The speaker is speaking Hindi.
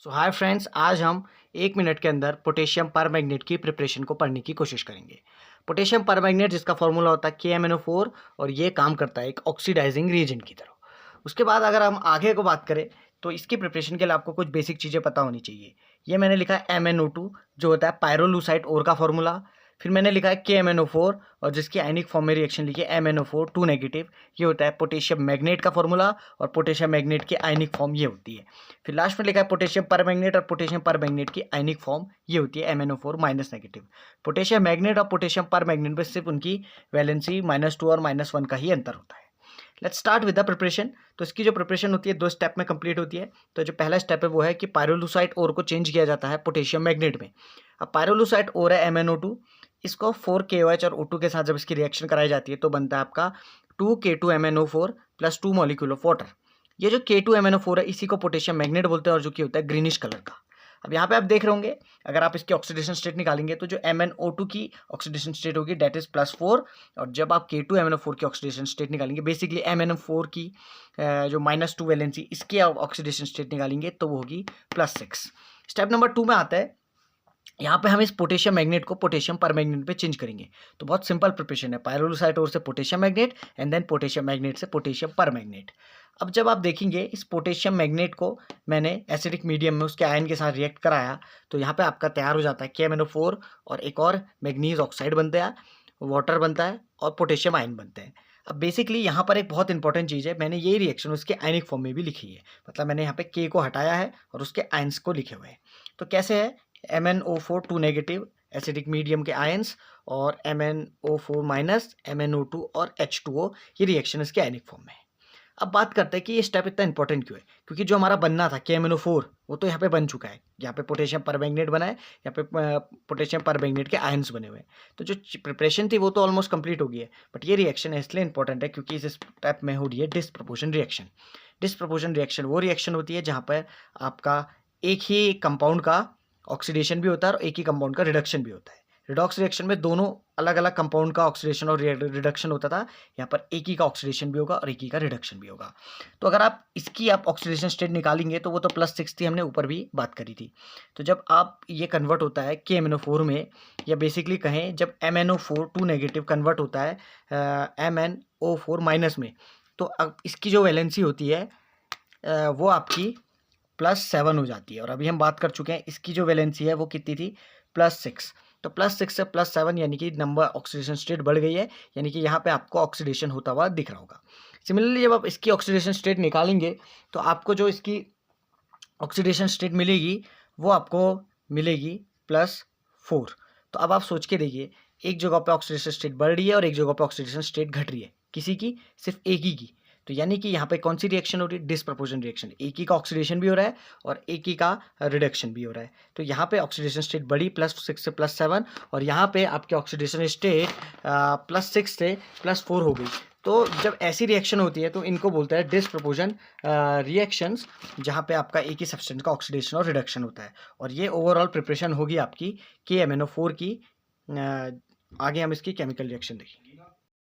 सो हाय फ्रेंड्स, आज हम 1 मिनट के अंदर पोटेशियम परमैंगनेट की प्रिपरेशन को पढ़ने की कोशिश करेंगे। पोटेशियम परमैंगनेट जिसका फॉर्मूला होता है KMnO4 और ये काम करता है एक ऑक्सीडाइजिंग रिएजेंट की तरह। उसके बाद अगर हम आगे को बात करें तो इसकी प्रिपरेशन के लिए आपको कुछ बेसिक चीज़ें पता होनी चाहिए। ये मैंने लिखा है MnO2 जो होता है पायरोलूसाइड ओर का फॉर्मूला। फिर मैंने लिखा है KMnO4 और जिसकी आयनिक फॉर्म में रिएक्शन लिखी है MnO4 2 नेगेटिव। ये होता है पोटेशियम मैग्नेट का फॉर्मूला और पोटेशियम मैग्नेट की आयनिक फॉर्म ये होती है। फिर लास्ट में लिखा है पोटेशियम परमैंगनेट और पोटेशियम परमैंगनेट की आयनिक फॉर्म ये होती है MnO4 minus negative. Potassium magnet और पोटेशियम परमैंगनेट में सिर्फ उनकी वैलेंसी -2 और -1 का ही अंतर होता है। Let's start with the preparation. तो इसकी जो प्रिपरेशन होती है 2 स्टेप में कंप्लीट होती है। तो जो पहला स्टेप है वो है कि पायरोलूसाइड ओर को चेंज किया जाता है पोटेशियम मैग्नेट में। अब पायरोलूसाइड ओर है MnO2, इसको 4KOH और O2 के साथ जब इसकी रिएक्शन कराई जाती है तो बनता है आपका 2K2MnO4 plus 2 molecule of water. ये जो K2MnO4 है इसी को पोटेशियम मैग्नेट बोलते हैं और जो कि होता है ग्रीनिश कलर का। अब यहाँ पे आप देख रहे होंगे अगर आप इसकी ऑक्सीडेशन स्टेट निकालेंगे तो जो MnO2 की ऑक्सीडेशन स्टेट होगी डेट इज +4 और जब आप K2MnO4 की ऑक्सीडेशन स्टेट निकालेंगे बेसिकली MnO4 की जो -2 वैलेंसी इसकी ऑक्सीडेशन स्टेट निकालेंगे तो वो होगी +6। स्टेप नंबर 2 में आता है यहाँ पे हम इस पोटेशियम मैग्नेट को पोटेशियम परमैंगनेट पे चेंज करेंगे। तो बहुत सिंपल प्रिपरेशन है, पायरोलूसाइड ओर से potassium magnet and then potassium magnet से पोटेशियम परमैंगनेट। अब जब आप देखेंगे इस पोटेशियम मैग्नेट को मैंने एसिडिक मीडियम में उसके आयन के साथ रिएक्ट कराया तो यहाँ पे आपका तैयार हो जाता है KMnO4 और एक और मैग्नीज ऑक्साइड बनता है, वाटर बनता है और पोटेशियम आयन बनते हैं। अब बेसिकली यहाँ पर एक बहुत इंपॉर्टेंट चीज़ है, मैंने यही रिएक्शन उसके आयनिक फॉर्म में भी लिखी है, मतलब मैंने यहाँ पे K को हटाया है और उसके आयंस को लिखे हुए हैं। तो कैसे है, MnO4 2 नेगेटिव एसिडिक मीडियम के आयंस और MnO4 माइनस MnO2 और H2O ये रिएक्शन इसके आयनिक फॉर्म में है। अब बात करते हैं कि ये स्टेप इतना इंपॉर्टेंट क्यों है, क्योंकि जो हमारा बनना था KMnO4 वो तो यहाँ पे बन चुका है, यहाँ पे पोटेशियम परमैंगनेट बना है, यहाँ पे पोटेशियम परमैंगनेट के आयंस बने हुए हैं। तो जो प्रिपरेशन थी वो तो ऑलमोस्ट कंप्लीट हो गई है, बट ये रिएक्शन इसलिए इंपॉर्टेंट है क्योंकि इस स्टेप में हो रही है डिस्प्रपोर्शन रिएक्शन। डिस्प्रपोर्शन रिएक्शन वो रिएक्शन होती है जहाँ पर आपका एक ही कंपाउंड का ऑक्सीडेशन भी होता है और एक ही कंपाउंड का रिडक्शन भी होता है। रिडॉक्स रिएक्शन में दोनों अलग अलग कंपाउंड का ऑक्सीडेशन और रिडक्शन होता था, यहाँ पर एक ही का ऑक्सीडेशन भी होगा और एक ही का रिडक्शन भी होगा। तो अगर आप इसकी ऑक्सीडेशन स्टेट निकालेंगे तो वो तो +6 थी, हमने ऊपर भी बात करी थी। तो जब आप ये कन्वर्ट होता है KMnO4 में, या बेसिकली कहें जब MnO4 2 नेगेटिव कन्वर्ट होता है MnO4 माइनस में, तो अब इसकी जो वैलेंसी होती है वो आपकी +7 हो जाती है। और अभी हम बात कर चुके हैं इसकी जो वैलेंसी है वो कितनी थी, +6। तो +6 से +7 यानी कि नंबर ऑक्सीडेशन स्टेट बढ़ गई है, यानी कि यहाँ पे आपको ऑक्सीडेशन होता हुआ दिख रहा होगा। सिमिलरली जब आप इसकी ऑक्सीडेशन स्टेट निकालेंगे तो आपको जो इसकी ऑक्सीडेशन स्टेट मिलेगी वो आपको मिलेगी +4। तो अब आप सोच के देखिए, एक जगह पे ऑक्सीडेशन स्टेट बढ़ रही है और एक जगह पे ऑक्सीडेशन स्टेट घट रही है, किसी की, सिर्फ एक ही की। तो यानी कि यहाँ पे कौन सी रिएक्शन हो रही है, डिस्प्रपोर्शन रिएक्शन। एक ही का ऑक्सीडेशन भी हो रहा है और एक ही का रिडक्शन भी हो रहा है। तो यहाँ पे ऑक्सीडेशन स्टेट बढ़ी +6 से +7 और यहाँ पे आपके ऑक्सीडेशन स्टेट +6 से +4 हो गई। तो जब ऐसी रिएक्शन होती है तो इनको बोलते हैं डिस्प्रपोर्शन रिएक्शंस, जहाँ पे आपका एक ही सब्सटेंस का ऑक्सीडेशन और रिडक्शन होता है। और ये ओवरऑल प्रिपरेशन होगी आपकी KMnO4 की। आगे हम इसकी केमिकल रिएक्शन देखेंगे।